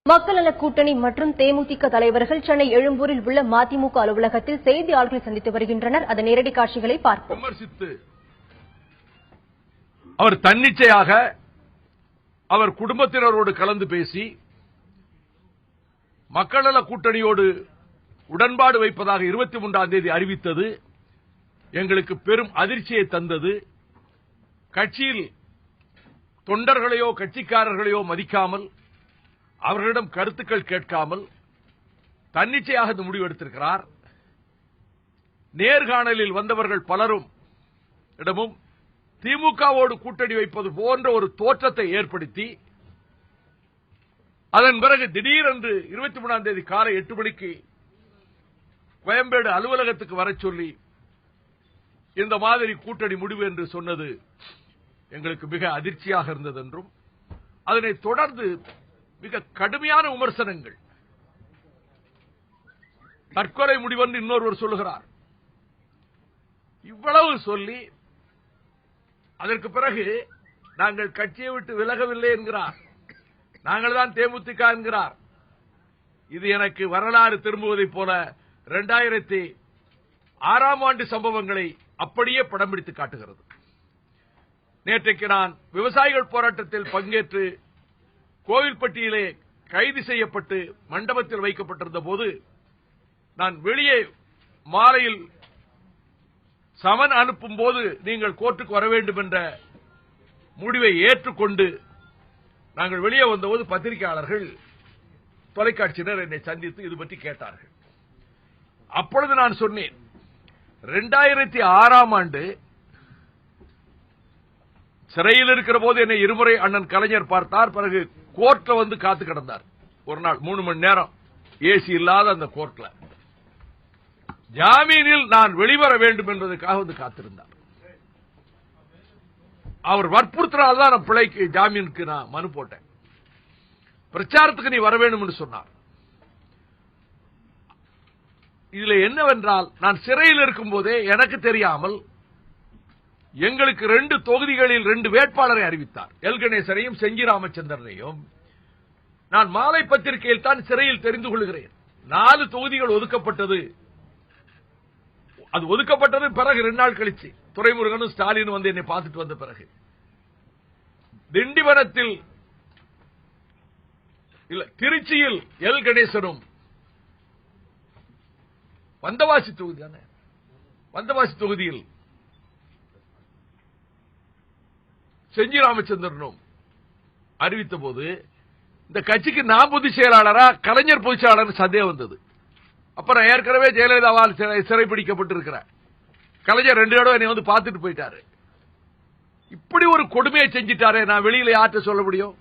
மக்கள் நல கூட்டணி மற்றும் தேமுதிக தலைவர்கள் சென்னை எழும்பூரில் உள்ள மதிமுக அலுவலகத்தில் செய்தியாளர்களை சந்தித்து வருகின்றனர். அதன் நேரடி காட்சிகளை பார்ப்போம். விமர்சித்து அவர் தன்னிச்சையாக அவர் குடும்பத்தினரோடு கலந்து பேசி மக்கள் நல கூட்டணியோடு உடன்பாடு வைப்பதாக 23ஆம் தேதி அறிவித்தது எங்களுக்கு பெரும் அதிர்ச்சியை தந்தது. கட்சியில் தொண்டர்களையோ கட்சிக்காரர்களையோ மதிக்காமல் அவர்களிடம் கருத்துக்கள் கேட்காமல் தன்னிச்சையாக இந்த முடிவு எடுத்திருக்கிறார். நேர்காணலில் வந்தவர்கள் பலரும் இடமும் திமுகவோடு கூட்டணி வைப்பது போன்ற ஒரு தோற்றத்தை ஏற்படுத்தி அதன் பிறகு திடீரென்று 23ஆம் தேதி காலை 8 மணிக்கு கோயம்பேடு அலுவலகத்துக்கு வரச் சொல்லி இந்த மாதிரி கூட்டணி முடிவு என்று சொன்னது எங்களுக்கு மிக அதிர்ச்சியாக இருந்தது என்றும் அதனை தொடர்ந்து மிக கடுமையான விமர்சனங்கள். தற்கொலை முடிவென்று இன்னொருவர் சொல்லுகிறார். இவ்வளவு சொல்லி அதற்கு பிறகு நாங்கள் கட்சியை விட்டு விலகவில்லை என்கிறார். நாங்கள் தான் தேமுதிக என்கிறார். இது எனக்கு வரலாறு திரும்புவதைப் போல 2006ஆம் ஆண்டு சம்பவங்களை அப்படியே படம் பிடித்து காட்டுகிறது. நேற்றைக்கு நான் விவசாயிகள் போராட்டத்தில் பங்கேற்று கோவில்பட்டியிலே கைது செய்யப்பட்டு மண்டபத்தில் வைக்கப்பட்டிருந்த போது நான் வெளியே மாலையில் சமன் அனுப்பும் போது நீங்கள் கோர்ட்டுக்கு வர வேண்டும் என்ற முடிவை ஏற்றுக்கொண்டு நாங்கள் வெளியே வந்தபோது பத்திரிகையாளர்கள் தொலைக்காட்சியினர் என்னை சந்தித்து இது பற்றி கேட்டார்கள். அப்பொழுது நான் சொன்னேன், 2006ஆம் ஆண்டு சிறையில் இருக்கிற போது என்னை இருமுறை அண்ணன் கலைஞர் பார்த்தார். பிறகு கோர்ட்ல வந்து காத்து கிடந்தார். ஒரு நாள் 3 மணி நேரம் ஏசி இல்லாத அந்த கோர்ட்ல ஜாமீனில் நான் வெளிவர வேண்டும் என்பதற்காக வந்து காத்திருந்தார். அவர் வற்புறுத்தினால்தான் நான் பிழைக்கு ஜாமீனுக்கு நான் மனு போட்டேன். பிரச்சாரத்துக்கு நீ வர வேண்டும் என்று சொன்னார். இதுல என்னவென்றால் நான் சிறையில் இருக்கும் போதே எனக்கு தெரியாமல் எங்களுக்கு 2 தொகுதிகளில் 2 வேட்பாளரை அறிவித்தார். எல் கணேசனையும் செஞ்சி ராமச்சந்திரனையும். நான் மாலை பத்திரிகையில் தான் சிறையில் தெரிந்து கொள்கிறேன். 4 தொகுதிகள் ஒதுக்கப்பட்டது. அது ஒதுக்கப்பட்டது பிறகு 2 நாள் கழிச்சு துரைமுருகனும் ஸ்டாலினும் வந்து என்னை பார்த்துட்டு வந்த பிறகு திண்டிவனத்தில் இல்ல திருச்சியில் எல் கணேசனும் வந்தவாசி தொகுதி வந்தவாசி தொகுதியில் செஞ்சி ராமச்சந்திரனும் அறிவித்த போது இந்த கட்சிக்கு நான் பொதுச் செயலாளரா கலைஞர் பொதுச் செயலாளர் சந்தேகம் வந்தது. அப்புறம் ஏற்கனவே ஜெயலலிதாவால் சிறைப்பிடிக்கப்பட்டிருக்கிறார். கலைஞர் 2 தடவை என்னை வந்து பார்த்துட்டு போயிட்டாரு. இப்படி ஒரு கொடுமையை செஞ்சிட்டாரே, நான் வெளியில யார்கிட்ட சொல்ல முடியும்?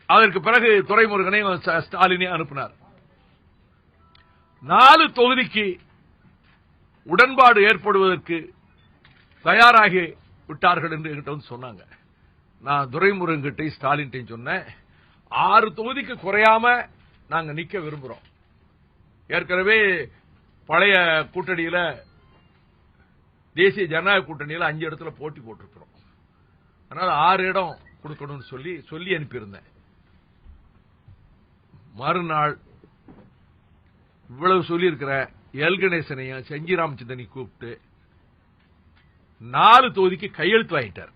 அதற்கு பிறகு துரைமுருகனை ஸ்டாலினை அனுப்பினார். 4 தொகுதிக்கு உடன்பாடு ஏற்படுவதற்கு தயாராகி விட்டார்கள் என்று என்கிட்ட வந்து சொன்னாங்க. நான் துரைமுருகன் கிட்ட ஸ்டாலின் சொன்னேன், 6 தொகுதிக்கு குறையாம நாங்க நிக்க விரும்புறோம். ஏற்கனவே பழைய கூட்டணியில தேசிய ஜனநாயக கூட்டணியில 5 இடத்துல போட்டி போட்டிருக்கிறோம். அதனால 6 இடம் கொடுக்கணும்னு சொல்லி அனுப்பியிருந்தேன். மறுநாள் இவ்வளவு சொல்லி இருக்கிற எல் கணேசனையும் செஞ்சி ராமச்சந்திரனையும் கூப்பிட்டு 4 தொகுதிக்கு கையெழுத்து வாங்கிட்டார்.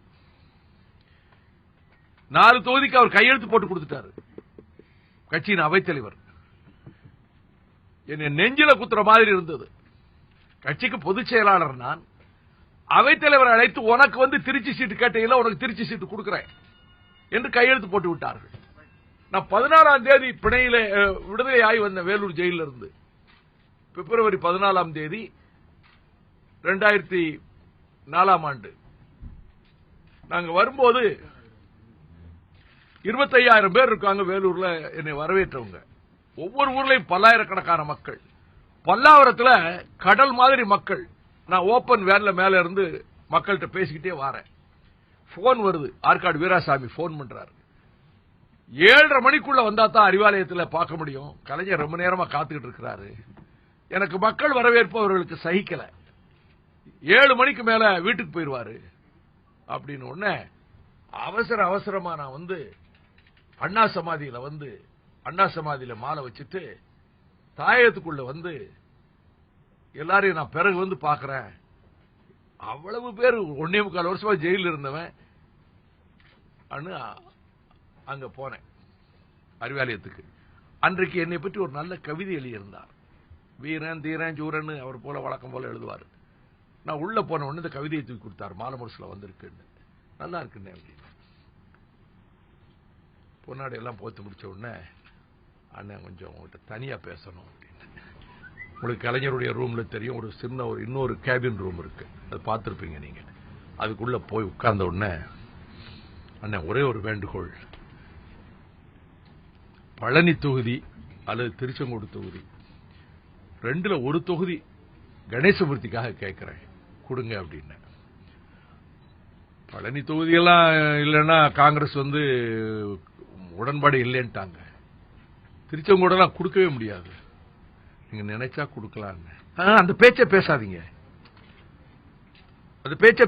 4 தொகுதிக்கு அவர் கையெழுத்து போட்டு கொடுத்துட்டாரு. கட்சியின் அவைத்தலைவர் என்ன நெஞ்சில குத்துற மாதிரி இருந்தது. கட்சிக்கு பொதுச் செயலாளர் நான். அவைத்தலைவர் அழைத்து உனக்கு வந்து திருச்சி சீட்டு கேட்டீங்களா, உனக்கு திருச்சி சீட்டு கொடுக்கிறேன் என்று கையெழுத்து போட்டு விட்டார்கள். நான் 14ஆம் தேதி பிணையில விடுதலையாகி வந்த வேலூர் ஜெயிலில் இருந்து பிப்ரவரி 14ஆம் தேதி 2004ஆம் ஆண்டு நாங்க வரும்போது 25,000 பேர் இருக்காங்க வேலூர்ல என்னை வரவேற்றவங்க. ஒவ்வொரு ஊர்லயும் பல்லாயிரக்கணக்கான மக்கள். பல்லாவரத்துல கடல் மாதிரி மக்கள். நான் ஓபன் வேன்ல மேல இருந்து மக்கள்கிட்ட பேசிக்கிட்டே வரேன். போன் வருது. ஆற்காடு வீராசாமி போன் பண்றாரு. 7:30 மணிக்குள்ள வந்தா தான் அறிவாலயத்தில் பார்க்க முடியும். கலைஞர் ரொம்ப நேரமா காத்துக்கிட்டு இருக்கிறாரு. எனக்கு மக்கள் வரவேற்பு அவர்களுக்கு சகிக்கல. 7 மணிக்கு மேல வீட்டுக்கு போயிருவாரு அப்படின்னு உடனே அவசரமா நான் வந்து அண்ணா சமாதியில மாலை வச்சுட்டு தாயத்துக்குள்ள வந்து எல்லாரையும் நான் பிறகு வந்து பாக்குறேன். அவ்வளவு பேர் 1.25 வருஷமா ஜெயில இருந்தவன் அங்க போனேன் அறிவாலயத்துக்கு. அன்றைக்கு என்னை பற்றி ஒரு நல்ல கவிதை எழுதியிருந்தார். வீரன் தீரன் சூரன் அவர் போல வழக்கம் போல எழுதுவார். நான் உள்ள போன உடனே இந்த கவிதையை தூக்கி கொடுத்தார். மாலை முரசுல வந்திருக்குன்னு, நல்லா இருக்குன்னு அப்படின்னு. பொன்னாடி எல்லாம் போத்து முடிச்ச உடனே அண்ணன் கொஞ்சம் உங்கள்கிட்ட தனியா பேசணும் அப்படின்னு. உங்களுக்கு கலைஞருடைய ரூம்ல தெரியும், ஒரு சின்ன இன்னொரு கேபின் ரூம் இருக்கு, அது பார்த்துருப்பீங்க நீங்க. அதுக்குள்ள போய் உட்கார்ந்த உடனே அண்ணன் ஒரே ஒரு வேண்டுகோள், பழனி தொகுதி அல்லது திருச்செங்கோடு தொகுதி ரெண்டுல ஒரு தொகுதி கணேசமூர்த்திக்காக கேட்கிறேன் கொடுங்க அப்படின்னு. பழனி தொகுதியெல்லாம் இல்லைன்னா காங்கிரஸ் வந்து உடன்பாடு இல்லைன்ட்டாங்க. திருச்செங்கோடெல்லாம் கொடுக்கவே முடியாது, நீங்க நினைச்சா கொடுக்கலான்னு. அந்த பேச்சை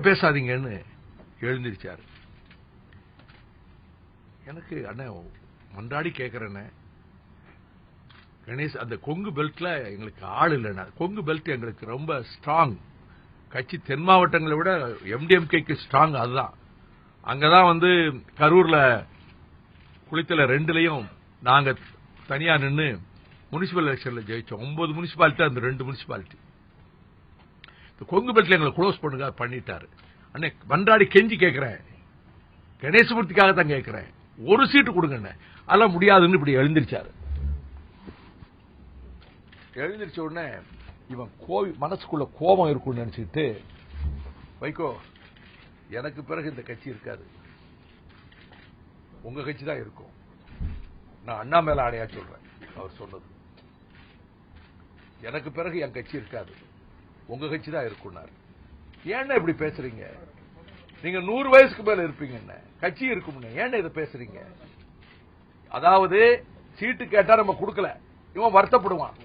பேசாதீங்கன்னு எழுந்திருச்சாரு. எனக்கு அண்ணன் மன்றாடி கேட்கிறேன்னு, கணேஷ் அந்த கொங்கு பெல்ட்ல எங்களுக்கு ஆள் இல்லைன்னா, கொங்கு பெல்ட் எங்களுக்கு ரொம்ப ஸ்ட்ராங் கட்சி, தென் மாவட்டங்களை விட எம்டிஎம்கேக்கு ஸ்ட்ராங் அதுதான். அங்கதான் வந்து கரூர்ல குளித்தல 2லயும் நாங்க தனியா நின்று முனிசிபல் எலெக்ஷன்ல ஜெயிச்சோம். 9 முனிசிபாலிட்டி, அந்த 2 முனிசிபாலிட்டி. கொங்கு பெல்ட்ல எங்களை க்ளோஸ் பண்ணுங்க பண்ணிட்டாரு. அண்ணே மன்றாடி கெஞ்சி கேட்கிறேன், கணேசமூர்த்திக்காக தான் கேட்கிறேன், ஒரு சீட்டு கொடுங்க. அதெல்லாம் முடியாதுன்னு இப்படி எழுந்திருச்சாரு. எழுந்திருச்ச உடனே இவன் மனசுக்குள்ள கோபம் இருக்கும்னு நினைச்சுட்டு, வைகோ எனக்கு பிறகு இந்த கட்சி இருக்காது, உங்க கட்சி தான் இருக்கும், நான் அண்ணா மேல ஆணையா சொல்றேன். அவர் சொன்னது, எனக்கு பிறகு என் கட்சி இருக்காது, உங்க கட்சி தான் இருக்கும்னாரு. ஏன்னா இப்படி பேசுறீங்க, நீங்க 100 வயசுக்கு மேல இருப்பீங்க, கட்சி இருக்கும்னு ஏன்னா இதை பேசுறீங்க? அதாவது சீட்டு கேட்டா நம்ம கொடுக்கல, இவன் வருத்தப்படுவான்.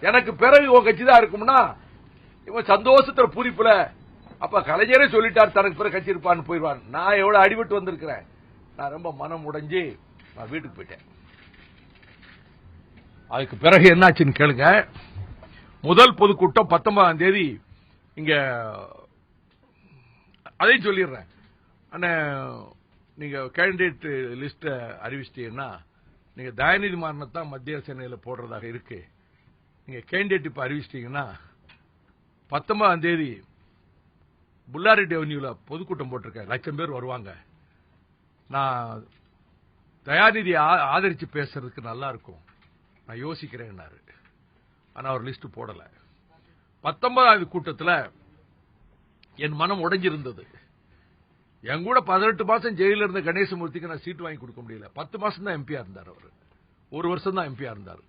எனக்கு பிறகு உன் கட்சி தான் இருக்கும்னா இவன் சந்தோஷத்துல பூரிப்புல, அப்ப கலைஞரே சொல்லிட்டார் தனக்கு பிறகு கட்சி இருப்பான்னு போயிடுவான். நான் எவ்வளவு அடிபட்டு வந்திருக்கிறேன், நான் ரொம்ப மனம் உடைஞ்சு நான் வீட்டுக்கு போயிட்டேன். அதுக்கு பிறகு என்னாச்சுன்னு கேளுங்க. முதல் பொதுக்கூட்டம் 19ஆம் தேதி இங்க, அதையும் சொல்லிடுறேன். அண்ணா நீங்க கேண்டிடேட் லிஸ்ட அறிவிச்சிட்டீங்கன்னா, நீங்க தயாநிதி மாறனத்தான் மத்திய சென்னையில போடுறதாக இருக்கு. நீங்க கேண்டிடேட் இப்ப அறிவிச்சிட்டீங்கன்னா 19ஆம் தேதி புல்லாரெட்டி அவென்யூல பொதுக்கூட்டம் போட்டிருக்கேன், 1,00,000 பேர் வருவாங்க. நான் தயாநிதி ஆதரிச்சு பேசுறதுக்கு நல்லா இருக்கும், நான் யோசிக்கிறேன். ஆனா அவர் லிஸ்ட் போடல. 19ஆவது கூட்டத்தில் என் மனம் உடைஞ்சிருந்தது. என் கூட 18 மாசம் ஜெயில இருந்த கணேசமூர்த்திக்கு நான் சீட்டு வாங்கி கொடுக்க முடியல. 10 மாசம் தான் எம்பியா இருந்தார், அவர் 1 வருஷம் தான் எம்பியா இருந்தார்.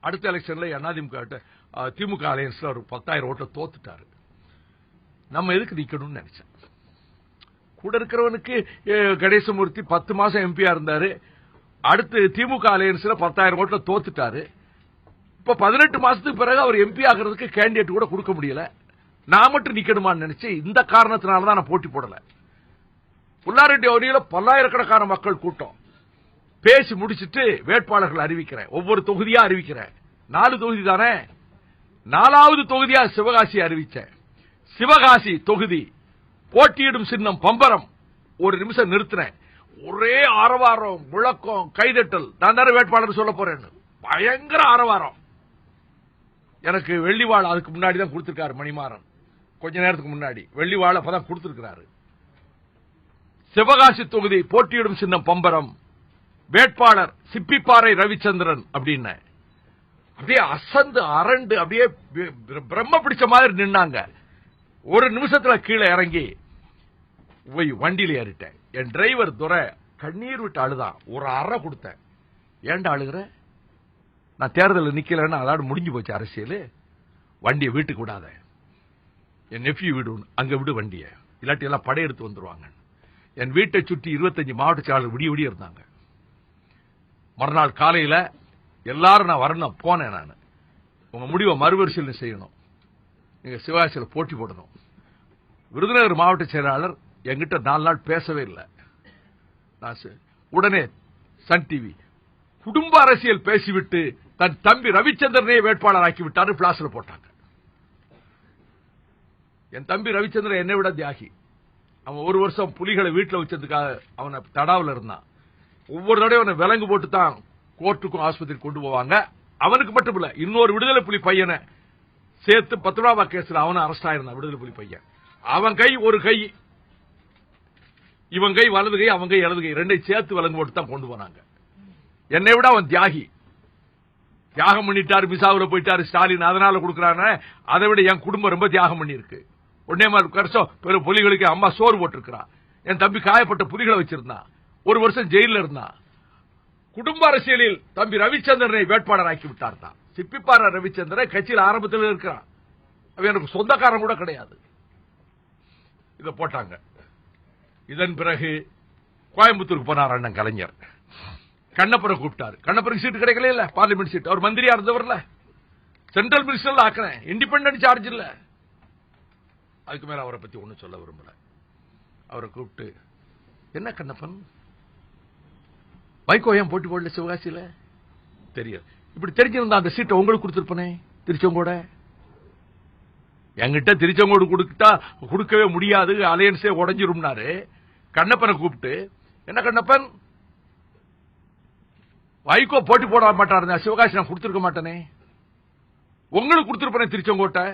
அடுத்த எலெக்ஷன்ல திமுக அலையன்ஸ்ல ஒரு 10,000 ஓட்ட தோத்துட்டாரு. நம்ம எதுக்கு நிக்கணும்னு நினைச்சேன். கூட இருக்கிறவனுக்கு கணேசமூர்த்தி 10 மாசம் எம்பியா இருந்தாரு, அடுத்து திமுக அலையன்ஸ்ல 10,000 ஓட்டுல தோத்துட்டாரு. இப்ப 18 மாசத்துக்கு பிறகு அவர் எம்பி ஆகிறதுக்கு கேண்டிடேட் கூட கொடுக்க முடியல, நான் மட்டும் நிக்கணுமான்னு நினைச்சு இந்த காரணத்தினாலதான் நான் போட்டி போடல. புல்லாரெட்டி அவனியில பல்லாயிரக்கணக்கான மக்கள் கூட்டம். பேசி முடிச்சிட்டு வேட்பாளர்கள் அறிவிக்கிறேன், ஒவ்வொரு தொகுதியா அறிவிக்கிறேன். 4 தொகுதி தானே, 4வது தொகுதியா சிவகாசி அறிவிச்சேன். சிவகாசி தொகுதி போட்டியிடும் சின்னம் பம்பரம். ஒரு நிமிஷம் நிறுத்தினேன், ஒரே ஆரவாரம், முழக்கம், கைதட்டல். நான் தானே வேட்பாளர் சொல்ல போறேன், பயங்கர ஆரவாரம். எனக்கு வெள்ளிவாள் அதுக்கு முன்னாடி தான் கொடுத்திருக்காரு மணிமாறன், கொஞ்ச நேரத்துக்கு முன்னாடி வெள்ளிவாள் அப்பதான் கொடுத்திருக்கிறாரு. சிவகாசி தொகுதி போட்டியிடும் சின்னம் பம்பரம், வேட்பாளர் சிப்பிப்பாறை ரவிச்சந்திரன் அப்படின்னு அப்படியே அசந்து அரண்டு அப்படியே பிரம்ம பிடிச்ச மாதிரி நின்னாங்க. ஒரு நிமிஷத்துல கீழே இறங்கி வண்டியில ஏறிட்டேன். என் டிரைவர் துரை கண்ணீர் விட்டு அழுதான். ஒரு அறை கொடுத்தேன். ஏன்டா அழுகிற? நான் தேர்தலில் நிக்கலன்னா அதோட முடிஞ்சு போச்சு அரசியல். வண்டியை வீட்டுக்கு விடாத, என் நெஃப்யூ வீடு அங்க விடு வண்டிய, இல்லாட்டி எல்லாம் படையெடுத்து வந்துருவாங்க. என் வீட்டை சுற்றி 25 மாவட்ட செயலாளர் விடிய இருந்தாங்க. மறுநாள் காலையில எல்லாரும் நான் வரணும் போனேன். நான் உங்க முடிவை மறுபரிசீலனை செய்யணும், நீங்க சிவகாசியில் போட்டி போடணும். விருதுநகர் மாவட்ட செயலாளர் என்கிட்ட 4 நாள் பேசவே இல்லை. நான் உடனே சன் டிவி குடும்ப அரசியல் பேசிவிட்டு தன் தம்பி ரவிச்சந்திரனை வேட்பாளராக்கி விட்டாரு. பிளாஸ்ல போட்டாங்க. என் தம்பி ரவிச்சந்திரன் என்னை விட தியாகி. அவன் ஒரு வருஷம் புலிகளை வீட்டில் வச்சதுக்காக அவனை தடாவில் இருந்தான். ஒவ்வொரு தடவையும் அவனை விலங்கு போட்டு தான் கோர்ட்டுக்கும் ஆஸ்பத்திரி கொண்டு போவாங்க. அவனுக்கு மட்டும் இல்ல, இன்னொரு விடுதலை புலி பையனை சேர்த்து 19 கேஸ்ல அவனை அரெஸ்ட் ஆயிருந்தான். விடுதலை புலி பையன். அவன் கை ஒரு கை, இவன் கை வலது கை, அவன் கை இடது கை, ரெண்டையும் சேர்த்து விலங்கு போட்டு தான் கொண்டு போனாங்க. என்னை விட அவன் தியாகி. தியாகம் பண்ணிட்டாரு, மிசாவுல போயிட்டாரு ஸ்டாலின், அதனால கொடுக்கறாங்க. அதை விட என் குடும்பம் ரொம்ப தியாகம் பண்ணிருக்கு. ஒன்னே மாதிரி வருஷம் பெரும் புலிகளுக்கு அம்மா சோறு போட்டிருக்கிறான். என் தம்பி காயப்பட்ட புலிகளை வச்சிருந்தான். ஒரு வருஷம் ஜெயில இருந்தான். குடும்ப அரசியலில் தம்பி ரவிச்சந்திரனை வேட்பாளராக்கி விட்டார் தான். சிப்பிப்பார ரவிச்சந்திரன் கட்சியில் ஆரம்பத்தில் இருக்கிறான். அவன் எனக்கு சொந்தக்காரன் கூட கிடையாது. இதை போட்டாங்க. இதன் பிறகு கோயம்புத்தூருக்கு போனார் அண்ணன் கலைஞர். கண்ணப்பரை கூப்பிட்டாரு. கண்ணப்பருக்கு சீட்டு கிடைக்கல இல்ல, பார்லிமெண்ட் சீட். அவர் மந்திரியா இருந்தவர்ல, சென்ட்ரல் மினிஸ்டர் ஆக்குறேன், இண்டிபெண்டன்ட் சார்ஜ் இல்ல. அதுக்கு மேல அவரை பத்தி ஒன்னும் சொல்ல விரும்பல. அவரை கூப்பிட்டு, என்ன கண்ணப்பன் வைகோ ஏன் போட்டி போடல சிவகாசியில? தெரியாது. இப்படி தெரிஞ்சிருந்தா அந்த சீட்டை உங்களுக்கு கொடுத்திருப்பனே திருச்செங்கோட. என்கிட்ட திருச்செங்கோடு கொடுக்கவே முடியாது, அலையன்ஸே உடஞ்சிரும்னாரு. கண்ணப்பனை கூப்பிட்டு, என்ன கண்ணப்பன் வைகோ போட்டி போட மாட்டாரு, சிவகாசி நான் கொடுத்திருக்க மாட்டேனே, உங்களுக்கு கொடுத்திருப்பனே திருச்செங்கோட்டை.